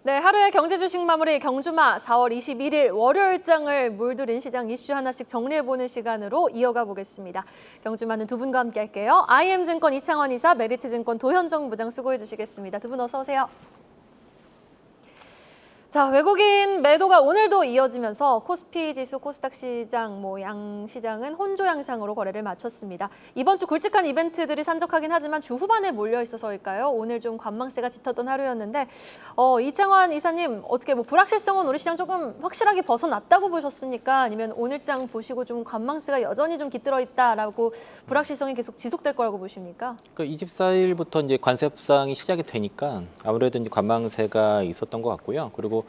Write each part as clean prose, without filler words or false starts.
네, 하루의 경제 주식 마무리 경주마 4월 21일 월요일장을 물들인 시장 이슈 하나씩 정리해보는 시간으로 이어가 보겠습니다. 경주마는 두 분과 함께 할게요. IM증권 이창원 이사, 메리츠증권 도현정 부장 수고해 주시겠습니다. 두 분 어서 오세요. 자, 외국인 매도가 오늘도 이어지면서 코스피 지수, 코스닥 시장, 양 시장은 혼조 양상으로 거래를 마쳤습니다. 이번 주 굵직한 이벤트들이 산적하긴 하지만 주 후반에 몰려 있어서일까요? 오늘 좀 관망세가 짙었던 하루였는데 이창원 이사님 어떻게 불확실성은 우리 시장 조금 확실하게 벗어났다고 보셨습니까? 아니면 오늘장 보시고 좀 관망세가 여전히 좀 깃들어 있다라고 불확실성이 계속 지속될 거라고 보십니까? 그러니까 24일부터 이제 관세 협상이 시작이 되니까 아무래도 이제 관망세가 있었던 것 같고요. 그리고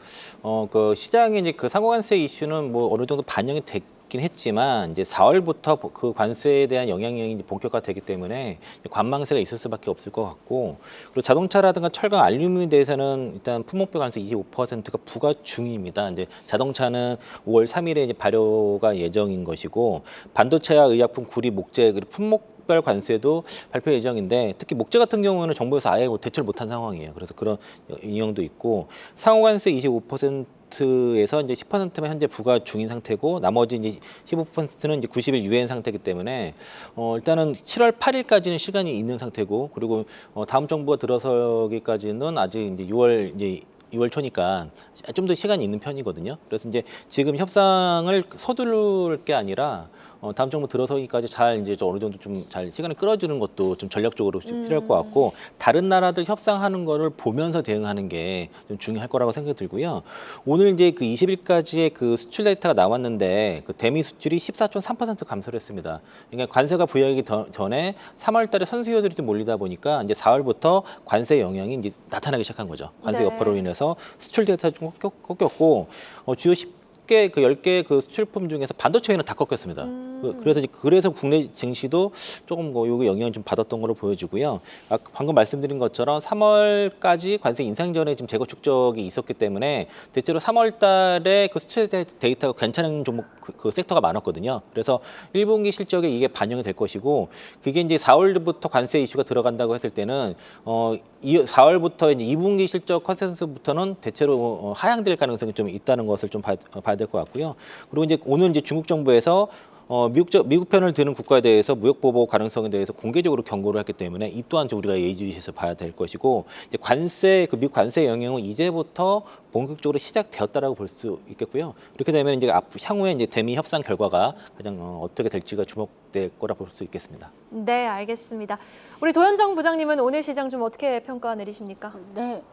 그 시장의 이제 그 상호관세 이슈는 어느 정도 반영이 됐긴 했지만 이제 4월부터 그 관세에 대한 영향력이 이제 본격화되기 때문에 관망세가 있을 수밖에 없을 것 같고, 그리고 자동차라든가 철강, 알루미늄에 대해서는 일단 품목별 관세 25%가 부과 중입니다. 이제 자동차는 5월 3일에 이제 발효가 예정인 것이고, 반도체와 의약품, 구리, 목재, 그리고 품목별 관세도 발표 예정인데, 특히 목재 같은 경우는 정부에서 아예 대출 못한 상황이에요. 그래서 그런 인형도 있고, 상호관세 25%에서 이제 10%만 현재 부과 중인 상태고, 나머지 이제 15%는 이제 90일 유예 상태이기 때문에 일단은 7월 8일까지는 시간이 있는 상태고, 그리고 다음 정부가 들어서기까지는 아직 이제 6월 초니까 좀 더 시간이 있는 편이거든요. 그래서 이제 지금 협상을 서두를 게 아니라 다음 정부 들어서기까지 잘 이제 어느 정도 좀 잘 시간을 끌어주는 것도 좀 전략적으로 좀 필요할 것 같고, 다른 나라들 협상하는 거를 보면서 대응하는 게 좀 중요할 거라고 생각이 들고요. 오늘 이제 그 20일까지의 그 수출 데이터가 나왔는데 그 대미 수출이 14.3% 감소를 했습니다. 그러니까 관세가 부여하기 전에 3월달에 선수요들이 좀 몰리다 보니까 이제 4월부터 관세 영향이 이제 나타나기 시작한 거죠. 관세 여파로 인해서 수출 데이터가 좀 꺾였고, 주요 10개, 10개 그 수출품 중에서 반도체는 다 꺾였습니다. 그래서 국내 증시도 조금 요게 영향을 좀 받았던 걸로 보여지고요. 방금 말씀드린 것처럼 3월까지 관세 인상 전에 지금 재고 축적이 있었기 때문에 대체로 3월 달에 그 수출 데이터가 괜찮은 종목 그 섹터가 많았거든요. 그래서 1분기 실적에 이게 반영이 될 것이고, 그게 이제 4월부터 관세 이슈가 들어간다고 했을 때는 4월부터 이제 2분기 실적 컨센서스부터는 대체로 하향될 가능성이 좀 있다는 것을 좀 봐야 될 것 같고요. 그리고 이제 오늘 이제 중국 정부에서 미국 편을 드는 국가에 대해서 무역 보복 가능성에 대해서 공개적으로 경고를 했기 때문에 이 또한 좀 우리가 예의주시해서 봐야 될 것이고, 이제 미국 관세 영향은 이제부터 본격적으로 시작되었다라고 볼 수 있겠고요. 이렇게 되면 이제 향후에 이제 대미 협상 결과가 가장 어떻게 될지가 주목될 거라 볼 수 있겠습니다. 네, 알겠습니다. 우리 도현정 부장님은 오늘 시장 좀 어떻게 평가 내리십니까? 네,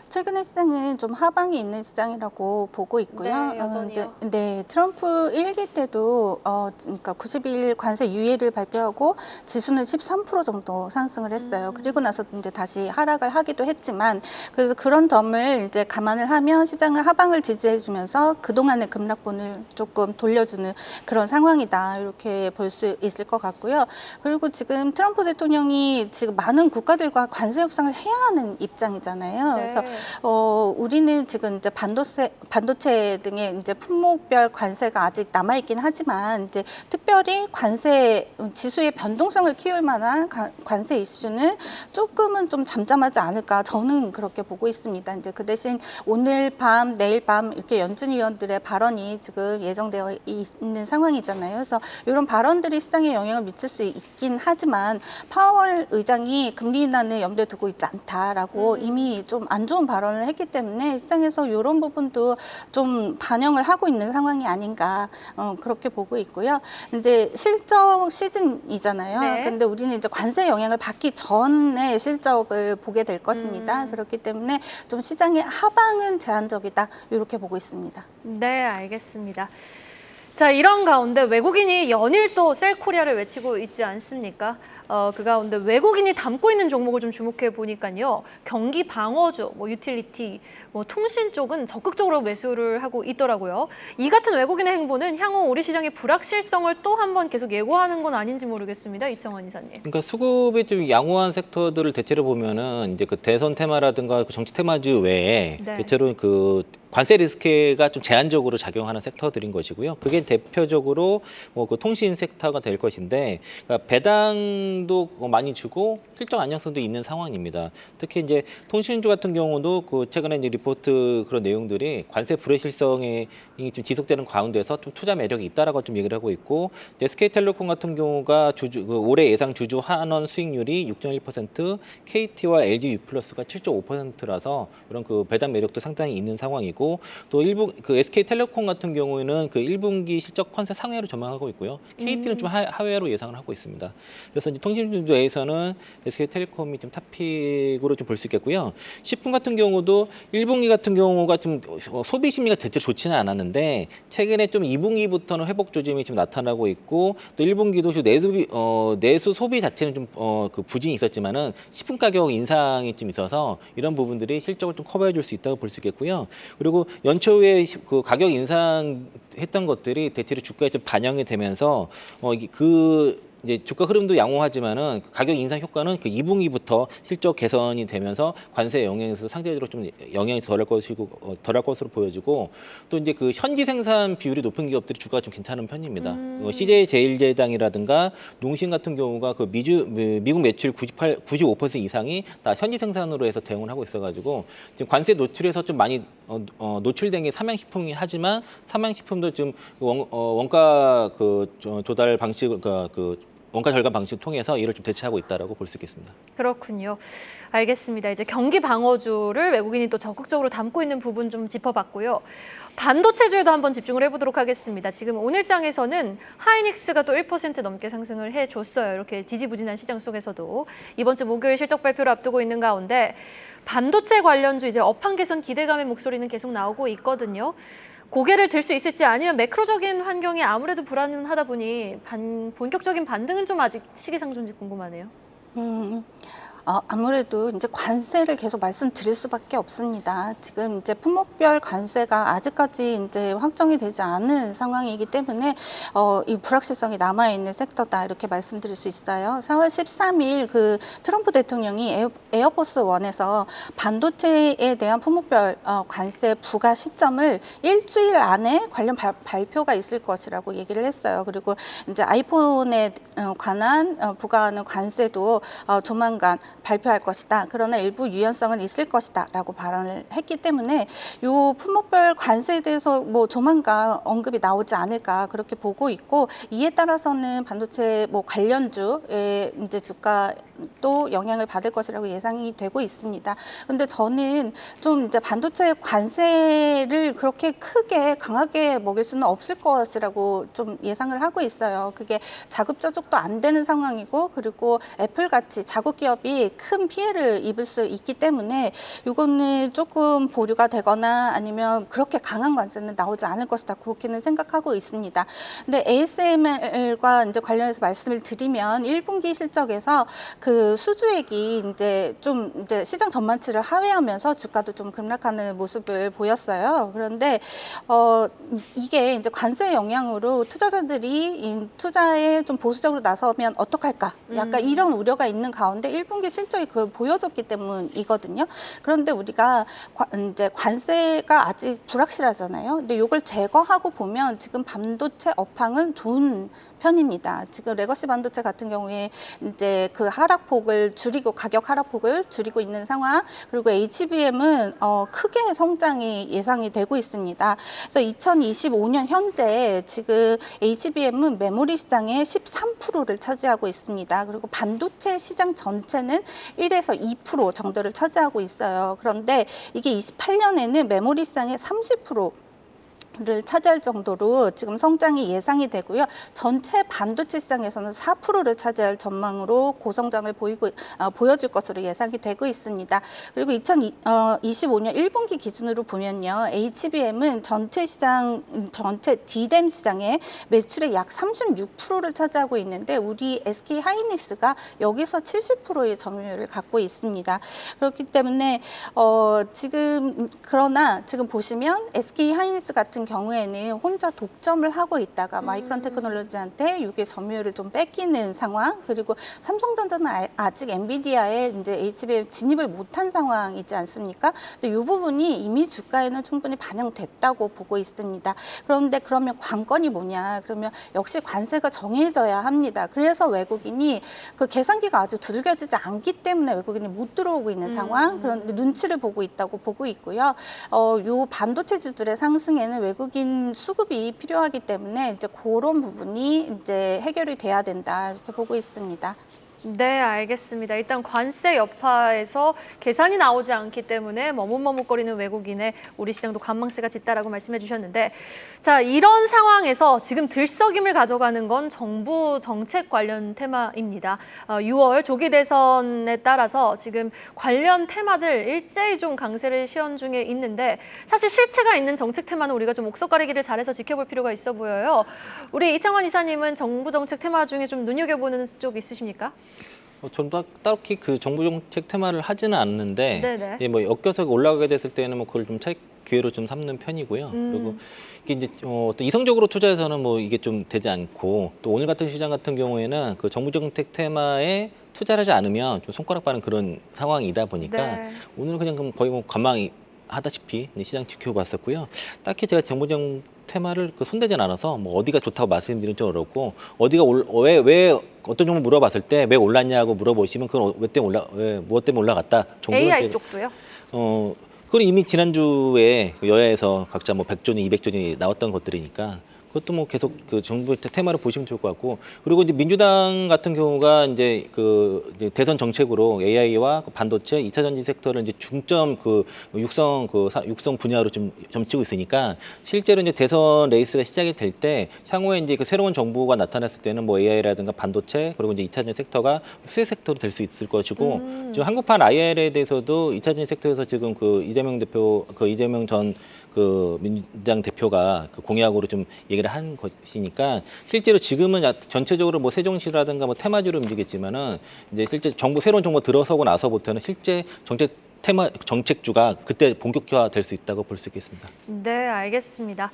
최근의 시장은 좀 하방이 있는 시장이라고 보고 있고요. 네, 여전히요. 네, 트럼프 1기 때도 그러니까 90일 관세 유예를 발표하고 지수는 13% 정도 상승을 했어요. 그리고 나서 이제 다시 하락을 하기도 했지만, 그래서 그런 점을 이제 감안을 하면 시장은 하방을 지지해주면서 그동안의 급락분을 조금 돌려주는 그런 상황이다, 이렇게 볼 수 있을 것 같고요. 그리고 지금 트럼프 대통령이 지금 많은 국가들과 관세 협상을 해야 하는 입장이잖아요. 네. 그래서 우리는 지금 이제 반도체 등의 이제 품목별 관세가 아직 남아 있긴 하지만, 이제 특별히 관세 지수의 변동성을 키울 만한 관세 이슈는 조금은 좀 잠잠하지 않을까, 저는 그렇게 보고 있습니다. 이제 그 대신 오늘 밤, 내일 밤 이렇게 연준 위원들의 발언이 지금 예정되어 있는 상황이잖아요. 그래서 이런 발언들이 시장에 영향을 미칠 수 있긴 하지만, 파월 의장이 금리 인하는 염두에 두고 있지 않다라고 이미 좀 안 좋은 발언을 했기 때문에 시장에서 이런 부분도 좀 반영을 하고 있는 상황이 아닌가, 그렇게 보고 있고요. 이제 실적 시즌이잖아요. 네. 근데 우리는 이제 관세 영향을 받기 전에 실적을 보게 될 것입니다. 그렇기 때문에 좀 시장의 하방은 제한적이다, 이렇게 보고 있습니다. 네, 알겠습니다. 자, 이런 가운데 외국인이 연일 또 셀코리아를 외치고 있지 않습니까? 그 가운데 외국인이 담고 있는 종목을 좀 주목해 보니까요. 경기 방어주, 유틸리티, 통신 쪽은 적극적으로 매수를 하고 있더라고요. 이 같은 외국인의 행보는 향후 우리 시장의 불확실성을 또 한 번 계속 예고하는 건 아닌지 모르겠습니다. 이창원 이사님. 그러니까 수급이 좀 양호한 섹터들을 대체로 보면은 이제 그 대선 테마라든가 그 정치 테마주 외에 네. 대체로 그 관세 리스크가 좀 제한적으로 작용하는 섹터들인 것이고요. 그게 대표적으로 그 통신 섹터가 될 것인데, 그러니까 배당 상승도 많이 주고 실적 안정성도 있는 상황입니다. 특히 이제 통신주 같은 경우도 그 최근에 이제 리포트 그런 내용들이 관세 불확실성이 좀 지속되는 가운데서 좀 투자 매력이 있다라고 좀 얘기를 하고 있고, SK텔레콤 같은 경우가 올해 예상 주주 한원 수익률이 6.1%, KT와 LG U+가 7.5%라서 이런 그 배당 매력도 상당히 있는 상황이고, 또 그 SK텔레콤 같은 경우에는 그 1분기 실적 컨센 상회로 전망하고 있고요. KT는 좀 하회로 예상을 하고 있습니다. 그래서 이제 통신주에서는 SK텔레콤이 좀 탑픽으로 좀 볼 수 있겠고요. 식품 같은 경우도 1분기 같은 경우가 좀 소비 심리가 대체 좋지는 않았는데 최근에 좀 2분기부터는 회복 조짐이 좀 나타나고 있고, 또 1분기도 내수 소비 자체는 좀 그 부진이 있었지만은 식품 가격 인상이 좀 있어서 이런 부분들이 실적을 좀 커버해 줄 수 있다고 볼 수 있겠고요. 그리고 연초에 그 가격 인상했던 것들이 대체로 주가에 좀 반영이 되면서 이게 이제 주가 흐름도 양호하지만은 가격 인상 효과는 그 2분기부터 실적 개선이 되면서 관세 영향에서 상대적으로 좀 영향이 덜할 것으로 보여지고, 또 이제 그 현지 생산 비율이 높은 기업들이 주가가 좀 괜찮은 편입니다. CJ 제일제당이라든가 농심 같은 경우가 그 미국 매출 95% 이상이 다 현지 생산으로 해서 대응을 하고 있어가지고 지금 관세 노출에서 좀 많이 노출된 게 삼양식품이 하지만 삼양식품도 지금 원가 조달 방식 원가 절감 방식을 통해서 이를 좀 대체하고 있다라고 볼 수 있겠습니다. 그렇군요. 알겠습니다. 이제 경기 방어주를 외국인이 또 적극적으로 담고 있는 부분 좀 짚어봤고요. 반도체주에도 한번 집중을 해보도록 하겠습니다. 지금 오늘장에서는 하이닉스가 또 1% 넘게 상승을 해줬어요. 이렇게 지지부진한 시장 속에서도 이번 주 목요일 실적 발표를 앞두고 있는 가운데 반도체 관련주 이제 업황 개선 기대감의 목소리는 계속 나오고 있거든요. 고개를 들 수 있을지, 아니면 매크로적인 환경이 아무래도 불안하다 보니 본격적인 반등은 좀 아직 시기상조인지 궁금하네요. 아무래도 이제 관세를 계속 말씀드릴 수밖에 없습니다. 지금 이제 품목별 관세가 아직까지 이제 확정이 되지 않은 상황이기 때문에 이 불확실성이 남아 있는 섹터다 이렇게 말씀드릴 수 있어요. 4월 13일 그 트럼프 대통령이 에어포스 1에서 반도체에 대한 품목별 관세 부과 시점을 일주일 안에 관련 발표가 있을 것이라고 얘기를 했어요. 그리고 이제 아이폰에 관한 부과하는 관세도 조만간 발표할 것이다. 그러나 일부 유연성은 있을 것이다. 라고 발언을 했기 때문에 요 품목별 관세에 대해서 뭐 조만간 언급이 나오지 않을까 그렇게 보고 있고, 이에 따라서는 반도체 뭐 관련주의 이제 주가도 영향을 받을 것이라고 예상이 되고 있습니다. 근데 저는 좀 이제 반도체 관세를 그렇게 크게 강하게 먹일 수는 없을 것이라고 좀 예상을 하고 있어요. 그게 자급자족도 안 되는 상황이고, 그리고 애플같이 자국 기업이 큰 피해를 입을 수 있기 때문에 이거는 조금 보류가 되거나 아니면 그렇게 강한 관세는 나오지 않을 것이다. 그렇게는 생각하고 있습니다. 근데 ASML과 이제 관련해서 말씀을 드리면 1분기 실적에서 그 수주액이 이제 좀 이제 시장 전망치를 하회하면서 주가도 좀 급락하는 모습을 보였어요. 그런데 이게 이제 관세 영향으로 투자자들이 투자에 좀 보수적으로 나서면 어떡할까? 약간 이런 우려가 있는 가운데 1분기 실적이 그걸 보여줬기 때문이거든요. 그런데 우리가 이제 관세가 아직 불확실하잖아요. 근데 이걸 제거하고 보면 지금 반도체 업황은 좋은 편입니다. 지금 레거시 반도체 같은 경우에 이제 그 가격 하락폭을 줄이고 있는 상황, 그리고 HBM은 크게 성장이 예상이 되고 있습니다. 그래서 2025년 현재 지금 HBM은 메모리 시장의 13%를 차지하고 있습니다. 그리고 반도체 시장 전체는 1에서 2% 정도를 차지하고 있어요. 그런데 이게 28년에는 메모리 시장의 30%를 차지할 정도로 지금 성장이 예상이 되고요. 전체 반도체 시장에서는 4%를 차지할 전망으로 고성장을 보여줄 것으로 예상이 되고 있습니다. 그리고 2025년 1분기 기준으로 보면요, HBM은 전체 D램 시장의 매출의 약 36%를 차지하고 있는데 우리 SK 하이닉스가 여기서 70%의 점유율을 갖고 있습니다. 그렇기 때문에 그러나 지금 보시면 SK 하이닉스 같은 같은 경우에는 혼자 독점을 하고 있다가 마이크론 테크놀로지한테 이게 점유율을 좀 뺏기는 상황, 그리고 삼성전자는 아직 엔비디아에 이제 HBM 진입을 못한 상황이지 않습니까? 근데 이 부분이 이미 주가에는 충분히 반영됐다고 보고 있습니다. 그런데 그러면 관건이 뭐냐? 그러면 역시 관세가 정해져야 합니다. 그래서 외국인이 그 계산기가 아주 두들겨지지 않기 때문에 외국인이 못 들어오고 있는 상황, 그런 눈치를 보고 있다고 보고 있고요. 요 반도체주들의 상승에는 외국인 수급이 필요하기 때문에 이제 그런 부분이 이제 해결이 돼야 된다 이렇게 보고 있습니다. 네, 알겠습니다. 일단 관세 여파에서 계산이 나오지 않기 때문에 머뭇머뭇거리는 외국인의 우리 시장도 관망세가 짙다라고 말씀해 주셨는데, 자, 이런 상황에서 지금 들썩임을 가져가는 건 정부 정책 관련 테마입니다. 6월 조기 대선에 따라서 지금 관련 테마들 일제히 좀 강세를 시현 중에 있는데, 사실 실체가 있는 정책 테마는 우리가 좀 옥석 가리기를 잘해서 지켜볼 필요가 있어 보여요. 우리 이창원 이사님은 정부 정책 테마 중에 좀 눈여겨보는 쪽 있으십니까? 저는 딱히 그 정부 정책 테마를 하지는 않는데 네네. 이제 뭐 엮여서 올라가게 됐을 때는 뭐 그걸 좀 차익 기회로 좀 삼는 편이고요. 그리고 이게 이제 또 이성적으로 투자해서는 뭐 이게 좀 되지 않고, 또 오늘 같은 시장 같은 경우에는 그 정부 정책 테마에 투자를 하지 않으면 좀 손가락 빠는 그런 상황이다 보니까 네. 오늘은 그냥 거의 뭐 관망이 하다시피 시장 지켜봤었고요. 딱히 제가 정부정 테마를 손대진 않아서 뭐 어디가 좋다고 말씀드리는 좀 어렵고, 어디가 왜 어떤 종목 물어봤을 때 왜 올랐냐고 물어보시면 그건 무엇 때문에 올라갔다 정도는 AI 쪽도요? 그건 이미 지난주에 여야에서 각자 뭐 100조니 200조니 나왔던 것들이니까 그것도 뭐 계속 그 정부 테마를 보시면 좋을 것 같고, 그리고 이제 민주당 같은 경우가 이제 이제 대선 정책으로 AI와 반도체, 2차 전지 섹터를 이제 중점 육성 분야로 좀 점치고 있으니까, 실제로 이제 대선 레이스가 시작이 될 때 향후에 이제 그 새로운 정부가 나타났을 때는 뭐 AI라든가 반도체, 그리고 이제 2차 전지 섹터가 수혜 섹터로 될 수 있을 것이고, 지금 한국판 IR에 대해서도 2차 전지 섹터에서 지금 이재명 전 민주당 대표가 공약으로 좀 얘기를 한 것이니까, 실제로 지금은 전체적으로 뭐 세종시라든가 뭐 테마주로 움직였지만은 이제 실제 새로운 정부 들어서고 나서부터는 실제 정책주가 그때 본격화 될 수 있다고 볼 수 있겠습니다. 네, 알겠습니다.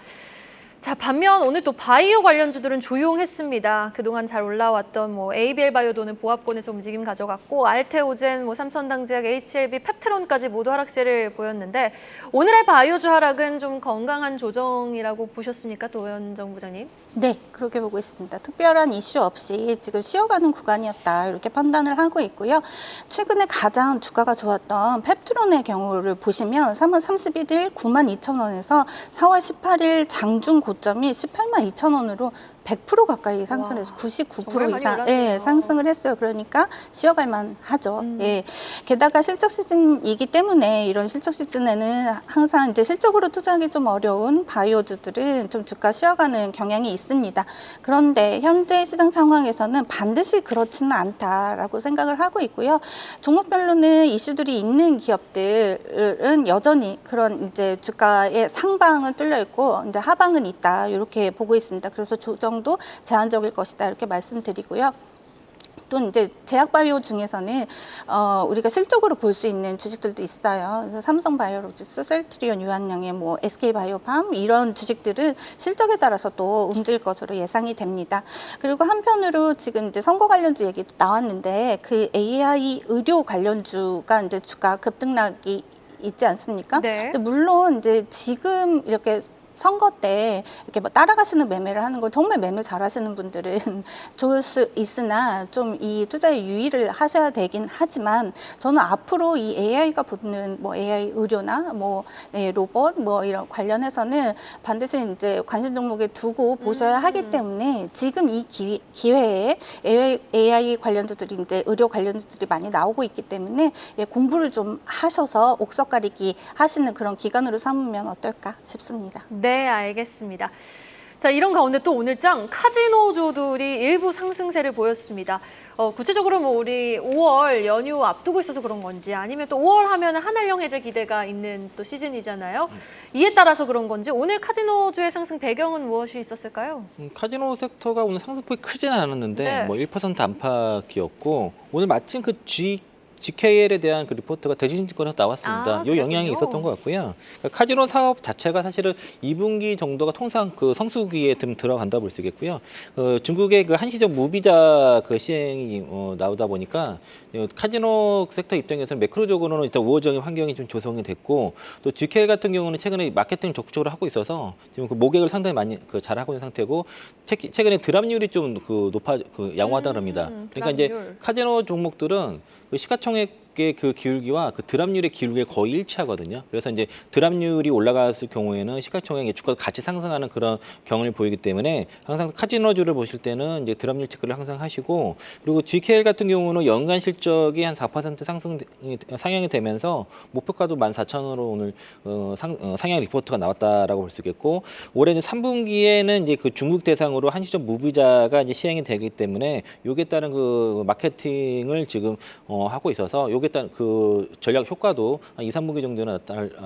자, 반면 오늘 또 바이오 관련주들은 조용했습니다. 그동안 잘 올라왔던 뭐 ABL 바이오도는 보합권에서 움직임 가져갔고, 알테오젠, 뭐 삼천당제약, HLB, 펩트론까지 모두 하락세를 보였는데, 오늘의 바이오주 하락은 좀 건강한 조정이라고 보셨습니까, 도현정 부장님? 네, 그렇게 보고 있습니다. 특별한 이슈 없이 지금 쉬어가는 구간이었다 이렇게 판단을 하고 있고요. 최근에 가장 주가가 좋았던 펩트론의 경우를 보시면 3월 31일 92,000원에서 4월 18일 장중 고점이 182,000원으로 100% 가까이 상승해서 99% 이상 상승을 했어요. 그러니까 쉬어갈 만하죠. 예. 게다가 실적 시즌이기 때문에 이런 실적 시즌에는 항상 이제 실적으로 투자하기 좀 어려운 바이오주들은 좀 주가 쉬어가는 경향이 있습니다. 그런데 현재 시장 상황에서는 반드시 그렇지는 않다라고 생각을 하고 있고요. 종목별로는 이슈들이 있는 기업들은 여전히 그런 이제 주가의 상방은 뚫려 있고 이제 하방은 있다 이렇게 보고 있습니다. 그래서 조정도 제한적일 것이다 이렇게 말씀드리고요. 또 이제 제약바이오 중에서는 우리가 실적으로 볼 수 있는 주식들도 있어요. 그래서 삼성바이오로지스, 셀트리온, 유한양의 뭐 SK바이오팜 이런 주식들은 실적에 따라서 또 움직일 것으로 예상이 됩니다. 그리고 한편으로 지금 이제 선거 관련주 얘기도 나왔는데 그 AI 의료 관련주가 이제 주가 급등락이 있지 않습니까? 네. 근데 물론 이제 지금 이렇게 선거 때 이렇게 뭐 따라가시는 매매를 하는 건 정말 매매 잘하시는 분들은 좋을 수 있으나 좀 이 투자에 유의를 하셔야 되긴 하지만, 저는 앞으로 이 AI가 붙는 뭐 AI 의료나 뭐 로봇 뭐 이런 관련해서는 반드시 이제 관심 종목에 두고 보셔야 하기 때문에 지금 이 기회에 AI 관련주들이 이제 의료 관련주들이 많이 나오고 있기 때문에 공부를 좀 하셔서 옥석 가리기 하시는 그런 기간으로 삼으면 어떨까 싶습니다. 네, 알겠습니다. 자, 이런 가운데 또 오늘장 카지노주들이 일부 상승세를 보였습니다. 구체적으로 뭐 우리 5월 연휴 앞두고 있어서 그런 건지, 아니면 또 5월 하면 한한령 해제 기대가 있는 또 시즌이잖아요. 이에 따라서 그런 건지 오늘 카지노주의 상승 배경은 무엇이 있었을까요? 카지노 섹터가 오늘 상승폭이 크지는 않았는데 네. 뭐 1% 안팎이었고, 오늘 마침 그 GKL에 대한 그 리포트가 대주신증권에서 나왔습니다. 이 영향이 그랬군요. 있었던 것 같고요. 그러니까 카지노 사업 자체가 사실은 2분기 정도가 통상 그 성수기에 좀 들어간다 볼 수 있겠고요. 중국의 그 한시적 무비자 그 시행이 나오다 보니까 카지노 섹터 입장에서는 매크로적으로는 일단 우호적인 환경이 좀 조성이 됐고, 또 GKL 같은 경우는 최근에 마케팅 적극적으로 하고 있어서 지금 그 모객을 상당히 많이 잘 하고 있는 상태고, 최근에 드랍률이 좀 양호하다 그럽니다. 그러니까 이제 드랍률. 카지노 종목들은 그 시가총액의 그 기울기와 그 드랍률의 기울기가 거의 일치하거든요. 그래서 이제 드랍률이 올라갔을 경우에는 시가총액의 주가가 같이 상승하는 그런 경험을 보이기 때문에 항상 카지노주를 보실 때는 이제 드랍률 체크를 항상 하시고, 그리고 GKL 같은 경우는 연간 실적이 한 4% 상향이 되면서 목표가도 14,000원으로 오늘 상향 리포트가 나왔다라고 볼 수 있겠고, 올해 이제 3분기에는 이제 그 중국 대상으로 한시적 무비자가 이제 시행이 되기 때문에 요게 따른 그 마케팅을 지금 하고 있어서 요게 따른 그 전략 효과도 한 2, 3분기 정도는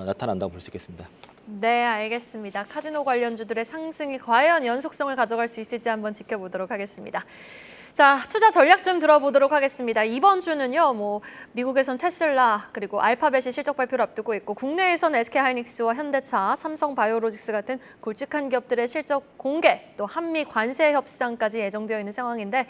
나타난다고 볼 수 있겠습니다. 네, 알겠습니다. 카지노 관련주들의 상승이 과연 연속성을 가져갈 수 있을지 한번 지켜보도록 하겠습니다. 자, 투자 전략 좀 들어보도록 하겠습니다. 이번 주는요, 미국에선 테슬라 그리고 알파벳이 실적 발표를 앞두고 있고, 국내에선 SK하이닉스와 현대차, 삼성바이오로직스 같은 굵직한 기업들의 실적 공개, 또 한미 관세 협상까지 예정되어 있는 상황인데,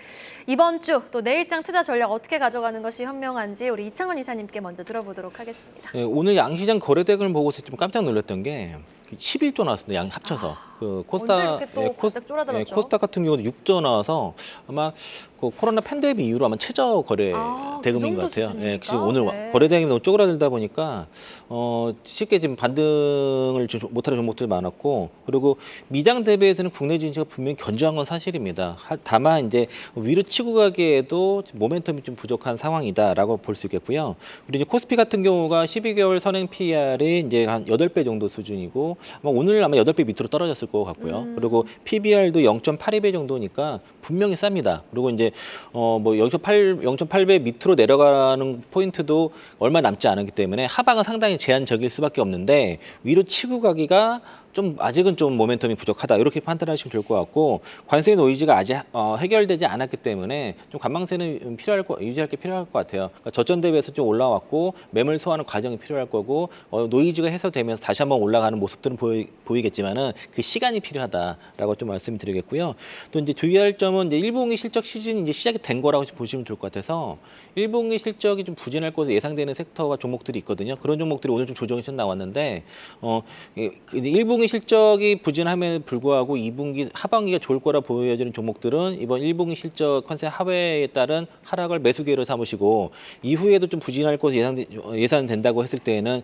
이번 주 또 내일장 투자 전략 어떻게 가져가는 것이 현명한지 우리 이창원 이사님께 먼저 들어보도록 하겠습니다. 네, 오늘 양시장 거래대금을 보고서 좀 깜짝 놀랐던 게 11조 나왔습니다. 양 합쳐서. 그 언제 이렇게 또 바짝 쫄아들었죠? 코스닥 같은 경우도 6조 나와서 아마 그 코로나 팬데믹 이후로 아마 최저 거래 대금인 그 것 같아요. 수준입니까? 예, 지금 오늘 네. 거래 대금이 너무 쪼그라들다 보니까 쉽게 지금 반등을 못하는 종목들이 많았고, 그리고 미장 대비해서는 국내 증시가 분명히 견조한 건 사실입니다. 다만 이제 위로 치고 가기에도 모멘텀이 좀 부족한 상황이다라고 볼 수 있겠고요. 그리고 이제 코스피 같은 경우가 12개월 선행 PR이 이제 한 8배 정도 수준이고, 오늘 아마 8배 밑으로 떨어졌을 것 같고요. 그리고 PBR도 0.82배 정도니까 분명히 쌉니다. 그리고 이제 0.8배 밑으로 내려가는 포인트도 얼마 남지 않았기 때문에 하방은 상당히 제한적일 수밖에 없는데, 위로 치고 가기가 아직은 좀 모멘텀이 부족하다, 이렇게 판단하시면 될 것 같고, 관세 노이즈가 아직 해결되지 않았기 때문에 좀 관망세는 유지할 게 필요할 것 같아요. 그러니까 저점 대비해서 좀 올라왔고 매물 소화하는 과정이 필요할 거고, 노이즈가 해소되면서 다시 한번 올라가는 모습들은 보이겠지만은 그 시간이 필요하다라고 좀 말씀드리겠고요. 또 이제 주의할 점은 이제 1분기 실적 시즌이 이제 시작이 된 거라고 보시면 좋을 것 같아서, 1분기 실적이 좀 부진할 것으로 예상되는 섹터와 종목들이 있거든요. 그런 종목들이 오늘 좀 조정이 좀 나왔는데, 1분기 실적이 부진함에 불구하고 2분기 하반기가 좋을 거라 보여지는 종목들은 이번 1분기 실적 컨센 하회에 따른 하락을 매수 기회로 삼으시고, 이후에도 좀 부진할 것으로 예상된다고 했을 때에는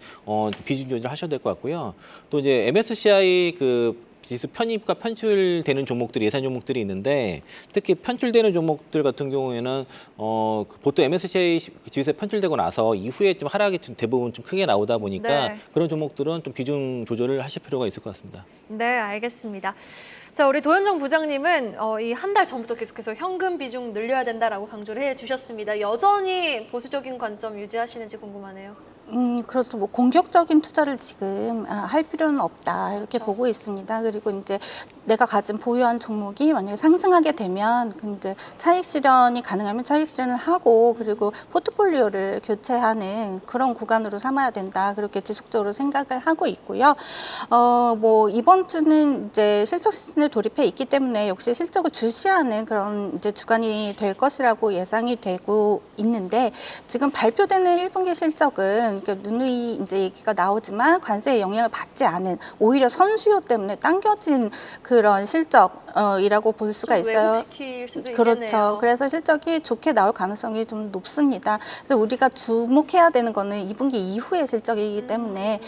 비중 조절을 하셔야 될 것 같고요. 또 이제 MSCI 그 지수 편입과 편출되는 종목들이 예산 종목들이 있는데, 특히 편출되는 종목들 같은 경우에는 보통 MSCI 지수에 편출되고 나서 이후에 좀 하락이 좀 대부분 좀 크게 나오다 보니까 네. 그런 종목들은 좀 비중 조절을 하실 필요가 있을 것 같습니다. 네, 알겠습니다. 자, 우리 도현정 부장님은 이 한 달 전부터 계속해서 현금 비중 늘려야 된다라고 강조를 해주셨습니다. 여전히 보수적인 관점 유지하시는지 궁금하네요. 그렇죠. 공격적인 투자를 지금 할 필요는 없다, 이렇게 그렇죠. 보고 있습니다. 그리고 이제 내가 가진 보유한 종목이 만약에 상승하게 되면 이제 차익 실현이 가능하면 차익 실현을 하고, 그리고 포트폴리오를 교체하는 그런 구간으로 삼아야 된다, 그렇게 지속적으로 생각을 하고 있고요. 이번 주는 이제 실적 시즌에 돌입해 있기 때문에 역시 실적을 주시하는 그런 이제 주간이 될 것이라고 예상이 되고 있는데, 지금 발표되는 1분기 실적은 누누이 이제 얘기가 나오지만 관세의 영향을 받지 않은, 오히려 선수요 때문에 당겨진 그런 실적이라고 볼 수가 좀 있어요. 왜곡시킬 수도 그렇죠. 있겠네요. 그래서 실적이 좋게 나올 가능성이 좀 높습니다. 그래서 우리가 주목해야 되는 거는 2분기 이후의 실적이기 때문에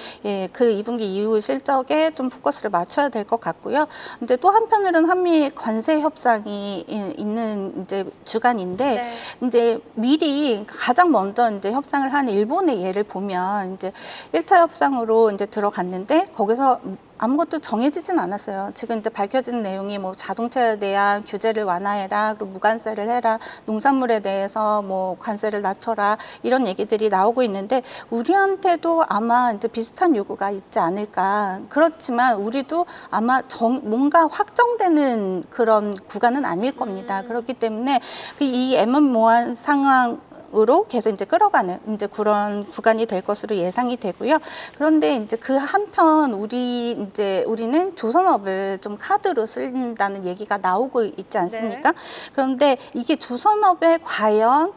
그 2분기 이후 실적에 좀 포커스를 맞춰야 될 것 같고요. 이제 또 한편으로는 한미 관세 협상이 있는 이제 주간인데, 네. 이제 미리 가장 먼저 이제 협상을 하는 일본의 예를 보면, 이제 1차 협상으로 이제 들어갔는데 거기서 아무것도 정해지진 않았어요. 지금 이제 밝혀진 내용이 자동차에 대한 규제를 완화해라, 그리고 무관세를 해라, 농산물에 대해서 관세를 낮춰라, 이런 얘기들이 나오고 있는데, 우리한테도 아마 이제 비슷한 요구가 있지 않을까. 그렇지만 우리도 아마 뭔가 확정되는 그런 구간은 아닐 겁니다. 그렇기 때문에 이 애매모호한 상황 으로 계속 이제 끌어가는 이제 그런 구간이 될 것으로 예상이 되고요. 그런데 이제 그 한편 우리는 조선업을 좀 카드로 쓴다는 얘기가 나오고 있지 않습니까? 네. 그런데 이게 조선업에 과연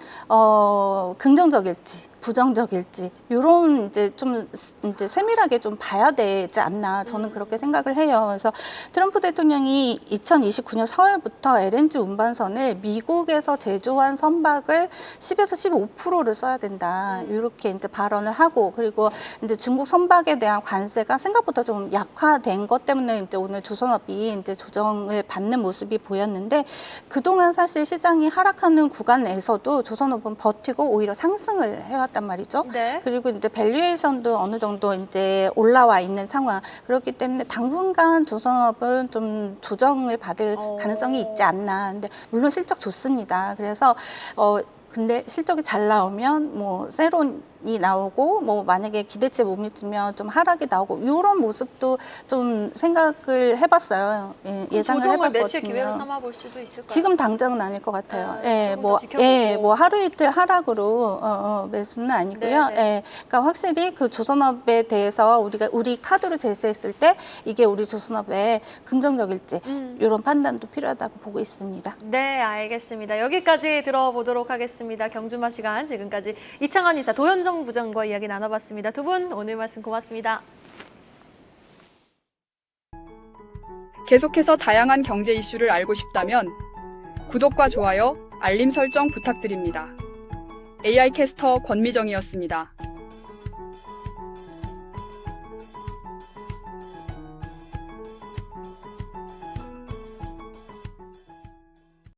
긍정적일지 부정적일지 이런 이제 좀 이제 세밀하게 좀 봐야 되지 않나 저는 그렇게 생각을 해요. 그래서 트럼프 대통령이 2029년 4월부터 LNG 운반선을 미국에서 제조한 선박을 10에서 15%를 써야 된다 이렇게 이제 발언을 하고 그리고 이제 중국 선박에 대한 관세가 생각보다 좀 약화된 것 때문에 이제 오늘 조선업이 이제 조정을 받는 모습이 보였는데 그동안 사실 시장이 하락하는 구간에서도 조선업은 버티고 오히려 상승을 해왔단 말이죠. 네. 그리고 이제 밸류에이션도 어느 정도 이제 올라와 있는 상황. 그렇기 때문에 당분간 조선업은 좀 조정을 받을 가능성이 있지 않나. 근데 물론 실적 좋습니다. 그래서 근데 실적이 잘 나오면 뭐 세론이 나오고 뭐 만약에 기대치에 못 미치면 좀 하락이 나오고 이런 모습도 좀 생각을 해봤어요. 예상을 조정을 해봤거든요. 매수의 기회로 삼아볼 수도 있을까요? 지금 당장은 아닐 것 같아요. 조금 더 지켜보고. 뭐 하루 이틀 하락으로 매수는 아니고요. 네, 예, 그러니까 확실히 그 조선업에 대해서 우리 카드로 제시했을 때 이게 우리 조선업에 긍정적일지 이런 판단도 필요하다고 보고 있습니다. 네, 알겠습니다. 여기까지 들어보도록 하겠습니다. 경주마 시간 지금까지 이창환 이사, 도현정 부장과 이야기 나눠봤습니다. 두 분 오늘 말씀 고맙습니다. 계속해서 다양한 경제 이슈를 알고 싶다면 구독과 좋아요, 알림 설정 부탁드립니다. AI 캐스터 권미정이었습니다.